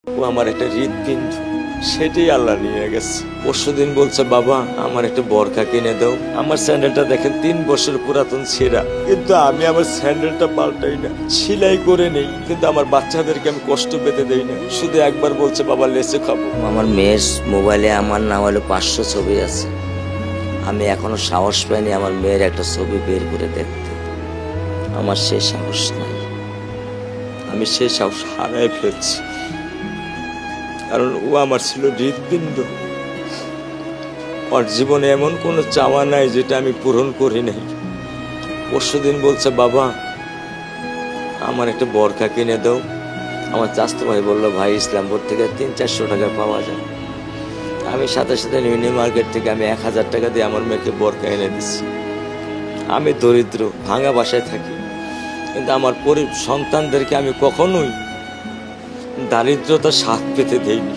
ও আমার একটা হৃৎপিণ্ড, সেটাই আল্লাহ নিয়ে গেছে। পরশুদিন বলছে, বাবা আমার একটা বরখা কিনে দাও। আমার স্যান্ডেলটা দেখেন 3 বছর পুরাতন ছেঁড়া, কিন্তু আমি আমার স্যান্ডেলটা পাল্টাই না, সেলাই করে নেই, কিন্তু আমার বাচ্চাদেরকে আমি কষ্ট পেতে দেই না। শুধু একবার বলছে, বাবা লেচে খাবো। আমার মেয়ের মোবাইলে আমার নাম হলো 500 ছবি আছে। আমি এখনো সাহস পাইনি আমার মেয়ের একটা ছবি বের করে দেখতে। আমার সে সাহস নাই। আমি সে সাহস হারাই ফেলছি, কারণ ও আমার ছিল হৃৎপিণ্ড। ওর জীবনে এমন কোনো চাওয়া নাই যেটা আমি পূরণ করি নাই। পরশুদিন বলছে, বাবা আমার একটা বরখা কিনে দাও। আমার চাচতো ভাই বললো, ভাই ইসলামপুর থেকে 300-400 টাকা পাওয়া যায়। আমি সাথে সাথে মিনি মার্কেট থেকে আমি 1000 টাকা দিয়ে আমার মেয়েকে বরখা এনে দিচ্ছি। আমি দরিদ্র, ভাঙা বাসায় থাকি, কিন্তু আমার সন্তানদেরকে আমি কখনোই দারিদ্রতার স্বাদ পেতে দেইনি।